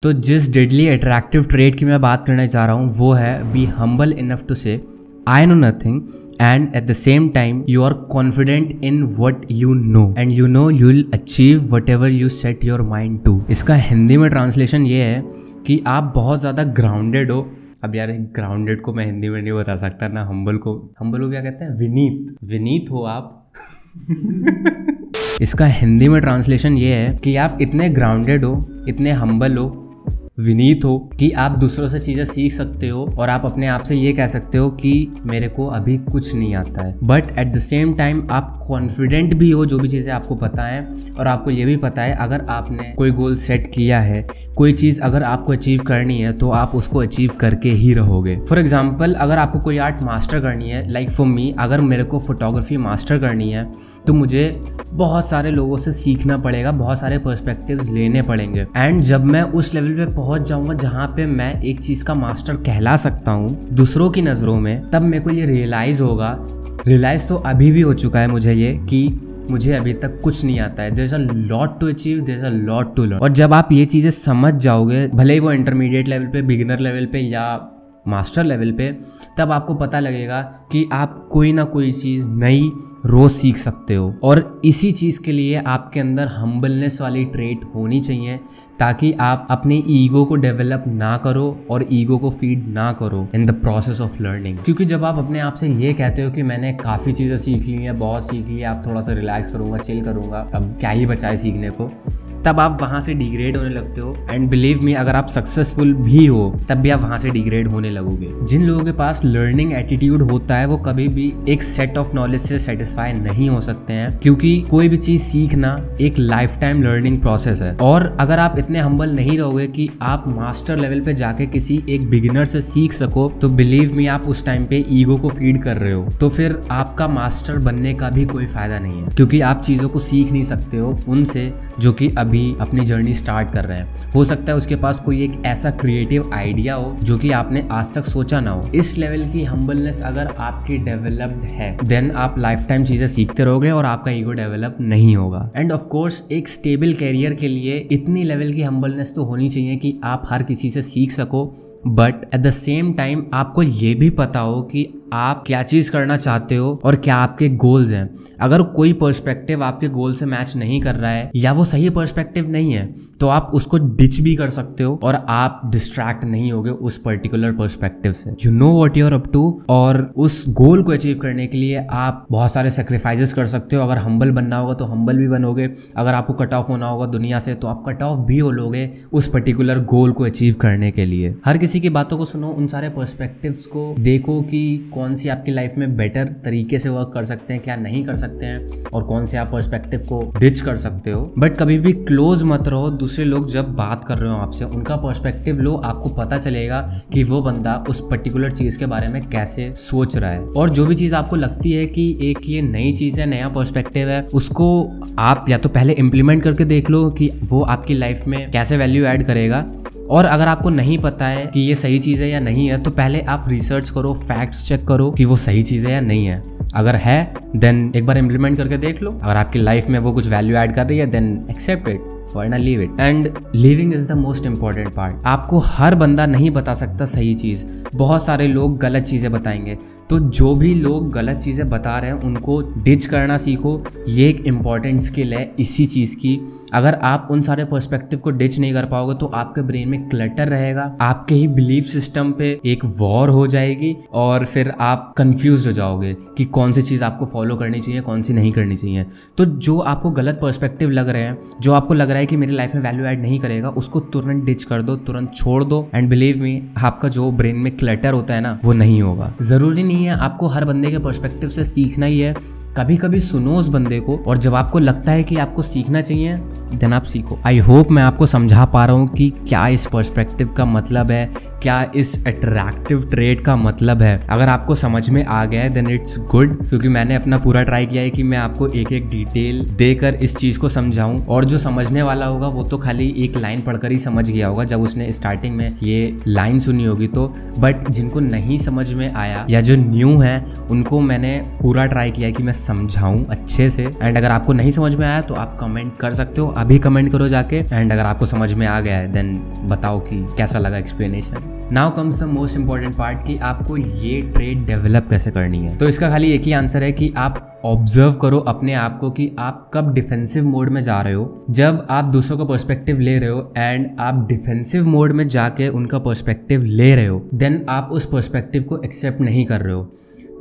तो जिस deadly attractive trait की मैं बात करना चाह रहा हूँ वो है बी हम्बल इनफ टू से I know nothing and at the same time you are confident in what you know and you know you'll achieve whatever you set your mind to। इसका हिंदी में ट्रांसलेशन ये है कि आप बहुत ज़्यादा grounded हो। अब यार ग्राउंडेड को मैं हिंदी में नहीं बता सकता ना, हम्बल को क्या कहते हैं, विनीत हो आप। इसका हिंदी में ट्रांसलेशन ये है कि आप इतने ग्राउंडेड हो, इतने हम्बल हो, विनीत हो कि आप दूसरों से चीज़ें सीख सकते हो और आप अपने आप से ये कह सकते हो कि मेरे को अभी कुछ नहीं आता है, but at the same time आप कॉन्फिडेंट भी हो जो भी चीज़ें आपको पता है और आपको ये भी पता है अगर आपने कोई गोल सेट किया है, कोई चीज़ अगर आपको अचीव करनी है तो आप उसको अचीव करके ही रहोगे। फॉर एग्जाम्पल अगर आपको कोई आर्ट मास्टर करनी है, लाइक फॉर मी अगर मेरे को फोटोग्राफी मास्टर करनी है तो मुझे बहुत सारे लोगों से सीखना पड़ेगा, बहुत सारे पर्सपेक्टिव्स लेने पड़ेंगे एंड जब मैं उस लेवल पे पहुंच जाऊंगा जहां पे मैं एक चीज़ का मास्टर कहला सकता हूं दूसरों की नज़रों में, तब मेरे को ये रियलाइज़ तो अभी भी हो चुका है मुझे ये कि मुझे अभी तक कुछ नहीं आता है। There is a lot to achieve, there is a lot to learn. और जब आप ये चीज़ें समझ जाओगे, भले ही वो इंटरमीडिएट लेवल पे, बिगिनर लेवल पे या मास्टर लेवल पे, तब आपको पता लगेगा कि आप कोई ना कोई चीज़ नई रोज सीख सकते हो। और इसी चीज़ के लिए आपके अंदर हम्बलनेस वाली ट्रेट होनी चाहिए ताकि आप अपने ईगो को डेवलप ना करो और ईगो को फीड ना करो in the process of learning. क्योंकि जब आप अपने आप से ये कहते हो कि मैंने काफ़ी चीज़ें सीख ली हैं, बहुत सीख ली, आप थोड़ा सा रिलैक्स करूँगा, चिल करूँगा, अब क्या ही बचा है सीखने को, तब आप वहाँ से डिग्रेड होने लगते हो। एंड बिलीव मी अगर आप सक्सेसफुल भी हो तब भी आप वहाँ से डिग्रेड होने लगोगे। जिन लोगों के पास लर्निंग एटीट्यूड होता है वो कभी भी एक सेट ऑफ नॉलेज से सेटिस्फाई नहीं हो सकते हैं, क्योंकि कोई भी चीज़ सीखना एक लाइफ टाइम लर्निंग प्रोसेस है। और अगर आप इतने हम्बल नहीं रहोगे कि आप मास्टर लेवल पे जाके किसी एक बिगिनर से सीख सको, तो बिलीव मी आप उस टाइम पे ईगो को फीड कर रहे हो, तो फिर आपका मास्टर बनने का भी कोई फायदा नहीं है, क्योंकि आप चीज़ों को सीख नहीं सकते हो उनसे जो कि अभी अपनी जर्नी स्टार्ट कर रहे हैं। हो सकता है उसके पास कोई एक ऐसा क्रिएटिव आइडिया हो जो कि आपने आज तक सोचा ना हो। इस लेवल की हम्बलनेस अगर आपकी डेवलप्ड है देन आप लाइफ टाइम चीजें सीखते रहोगे और आपका ईगो डेवलप नहीं होगा। एंड ऑफ कोर्स एक स्टेबल कैरियर के लिए इतनी लेवल की हम्बलनेस तो होनी चाहिए कि आप हर किसी से सीख सको, but at the same time आपको ये भी पता हो कि आप क्या चीज़ करना चाहते हो और क्या आपके गोल्स हैं। अगर कोई पर्सपेक्टिव आपके गोल से मैच नहीं कर रहा है या वो सही पर्सपेक्टिव नहीं है तो आप उसको डिच भी कर सकते हो और आप डिस्ट्रैक्ट नहीं होगे उस पर्टिकुलर पर्सपेक्टिव से। You know what you are up to, और उस गोल को अचीव करने के लिए आप बहुत सारे सेक्रीफाइसेस कर सकते हो। अगर हम्बल बनना होगा तो हम्बल भी बनोगे, अगर आपको कट ऑफ होना होगा दुनिया से तो आप कट ऑफ भी हो लोगे उस पर्टिकुलर गोल को अचीव करने के लिए। हर किसी की बातों को सुनो, उन सारे पर्सपेक्टिव्स को देखो कि कौन सी आपकी लाइफ में बेटर तरीके से वर्क कर सकते हैं, क्या नहीं कर सकते हैं, और कौन से आप पर्सपेक्टिव को डिच कर सकते हो। बट कभी भी क्लोज मत रहो। दूसरे लोग जब बात कर रहे हो आपसे, उनका पर्सपेक्टिव लो, आपको पता चलेगा कि वो बंदा उस पर्टिकुलर चीज के बारे में कैसे सोच रहा है। और जो भी चीज आपको लगती है कि एक ये नई चीज है, नया पर्सपेक्टिव है, उसको आप या तो पहले इम्प्लीमेंट करके देख लो कि वो आपकी लाइफ में कैसे वैल्यू ऐड करेगा। और अगर आपको नहीं पता है कि ये सही चीज़ है या नहीं है तो पहले आप रिसर्च करो, फैक्ट्स चेक करो कि वो सही चीज़ है या नहीं है। अगर है देन एक बार इम्प्लीमेंट करके देख लो। अगर आपकी लाइफ में वो कुछ वैल्यू ऐड कर रही है देन एक्सेप्ट इट, वरना leave it. And living is the most important part. आपको हर बंदा नहीं बता सकता सही चीज़, बहुत सारे लोग गलत चीज़ें बताएंगे, तो जो भी लोग गलत चीज़ें बता रहे हैं उनको डिच करना सीखो। ये एक इम्पॉर्टेंट स्किल है इसी चीज़ की। अगर आप उन सारे पर्सपेक्टिव को डिच नहीं कर पाओगे तो आपके ब्रेन में क्लटर रहेगा, आपके ही बिलीफ सिस्टम पे एक वॉर हो जाएगी और फिर आप कंफ्यूज हो जाओगे कि कौन सी चीज़ आपको फॉलो करनी चाहिए, कौन सी नहीं करनी चाहिए। तो जो आपको गलत पर्सपेक्टिव लग रहे हैं, जो आपको लग रहा है कि मेरी लाइफ में वैल्यू ऐड नहीं करेगा, उसको तुरंत डिच कर दो, तुरंत छोड़ दो। एंड बिलीव मी आपका जो ब्रेन में क्लटर होता है ना, वो नहीं होगा। जरूरी नहीं है आपको हर बंदे के पर्सपेक्टिव से सीखना ही है, कभी कभी सुनो उस बंदे को, और जब आपको लगता है कि आपको सीखना चाहिए देन आप सीखो। आई होप मैं आपको समझा पा रहा हूँ कि क्या इस पर्सपेक्टिव का मतलब है, क्या इस अट्रैक्टिव ट्रेट का मतलब है। अगर आपको समझ में आ गया है देन इट्स गुड, क्योंकि मैंने अपना पूरा ट्राई किया है कि मैं आपको एक एक डिटेल देकर इस चीज़ को समझाऊं। और जो समझने वाला होगा वो तो खाली एक लाइन पढ़कर ही समझ गया होगा जब उसने स्टार्टिंग में ये लाइन सुनी होगी तो। बट जिनको नहीं समझ में आया या जो न्यू है उनको मैंने पूरा ट्राई किया कि मैं समझाऊं अच्छे से। एंड अगर आपको नहीं समझ में आया तो आप कमेंट कर सकते हो, अभी कमेंट करो जाके, एंड अगर आपको समझ में आ गया है देन बताओ कि कैसा लगा explanation. Now comes the most important part कि आपको ये ट्रेट डेवलप कैसे करनी है। तो इसका खाली एक ही आंसर है कि आप ऑब्जर्व करो अपने आप को कि आप कब डिफेंसिव मोड में जा रहे हो। जब आप दूसरों का पर्सपेक्टिव ले रहे हो एंड आप डिफेंसिव मोड में जाके उनका पर्सपेक्टिव ले रहे हो, देन आप उस पर्सपेक्टिव को एक्सेप्ट नहीं कर रहे हो।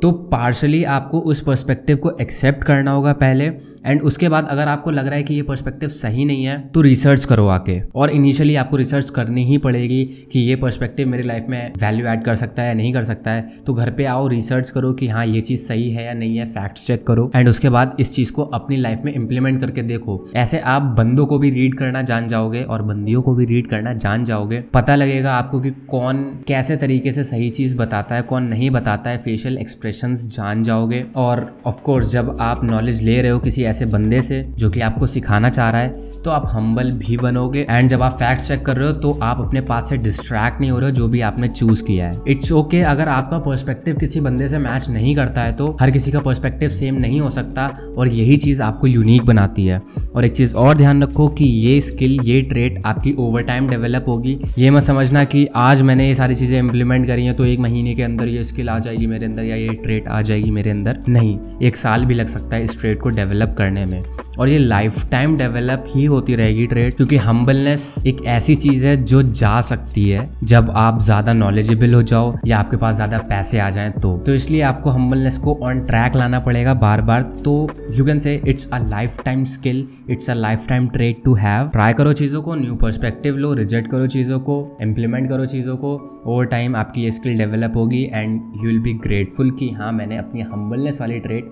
तो पार्शली आपको उस पर्सपेक्टिव को एक्सेप्ट करना होगा पहले, एंड उसके बाद अगर आपको लग रहा है कि ये पर्सपेक्टिव सही नहीं है तो रिसर्च करो आके। और इनिशियली आपको रिसर्च करनी ही पड़ेगी कि ये पर्सपेक्टिव मेरी लाइफ में वैल्यू ऐड कर सकता है या नहीं कर सकता है। तो घर पे आओ, रिसर्च करो कि हाँ ये चीज़ सही है या नहीं है, फैक्ट्स चेक करो, एंड उसके बाद इस चीज़ को अपनी लाइफ में इम्प्लीमेंट करके देखो। ऐसे आप बंदों को भी रीड करना जान जाओगे और बंदियों को भी रीड करना जान जाओगे। पता लगेगा आपको कि कौन कैसे तरीके से सही चीज़ बताता है, कौन नहीं बताता है, फेशियल एक्सप्रेशंस जान जाओगे। और ऑफ कोर्स जब आप नॉलेज ले रहे हो किसी ऐसे बंदे से जो कि आपको सिखाना चाह रहा है, तो आप हम्बल भी बनोगे। एंड जब आप फैक्ट्स चेक कर रहे हो तो आप अपने पास से डिस्ट्रैक्ट नहीं हो रहे हो जो भी आपने चूज किया है। इट्स ओके अगर आपका पर्सपेक्टिव किसी बंदे से मैच नहीं करता है, तो हर किसी का पर्सपेक्टिव सेम नहीं हो सकता, और यही चीज़ आपको यूनिक बनाती है। और एक चीज़ और ध्यान रखो कि ये स्किल, ये ट्रेट आपकी ओवर टाइम डेवलप होगी। ये मत समझना कि आज मैंने ये सारी चीज़ें इंप्लीमेंट करी हैं तो 1 महीने के अंदर ये स्किल आ जाएगी मेरे अंदर या ये ट्रेट आ जाएगी मेरे अंदर। नहीं, 1 साल भी लग सकता है इस ट्रेट को डेवलप करने में, और ये लाइफ टाइम डेवलप ही होती रहेगी ट्रेट, क्योंकि हम्बलनेस एक ऐसी चीज़ है जो जा सकती है जब आप ज़्यादा नॉलेजेबल हो जाओ या आपके पास ज़्यादा पैसे आ जाएं तो इसलिए आपको हम्बलनेस को ऑन ट्रैक लाना पड़ेगा बार बार। तो you can say it's a life time skill, it's a life time trait to have. Try करो चीज़ों को, न्यू पर्सपेक्टिव लो, रिजेक्ट करो चीज़ों को, इम्प्लीमेंट करो चीज़ों को। ओवर टाइम आपकी ये स्किल डेवलप होगी and you will be grateful कि हाँ मैंने अपनी हम्बलनेस वाली ट्रेट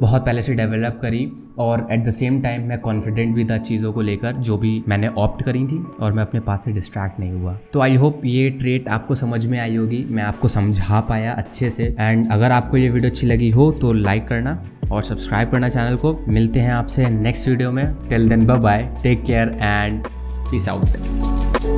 बहुत पहले से डेवलप करी, और एट द सेम टाइम मैं कॉन्फिडेंट भी था चीज़ों को लेकर जो भी मैंने ऑप्ट करी थी, और मैं अपने पास से डिस्ट्रैक्ट नहीं हुआ। तो आई होप ये ट्रेट आपको समझ में आई होगी, मैं आपको समझा पाया अच्छे से। एंड अगर आपको ये वीडियो अच्छी लगी हो तो लाइक करना और सब्सक्राइब करना चैनल को। मिलते हैं आपसे नेक्स्ट वीडियो में। Till then bye bye, take care and peace out.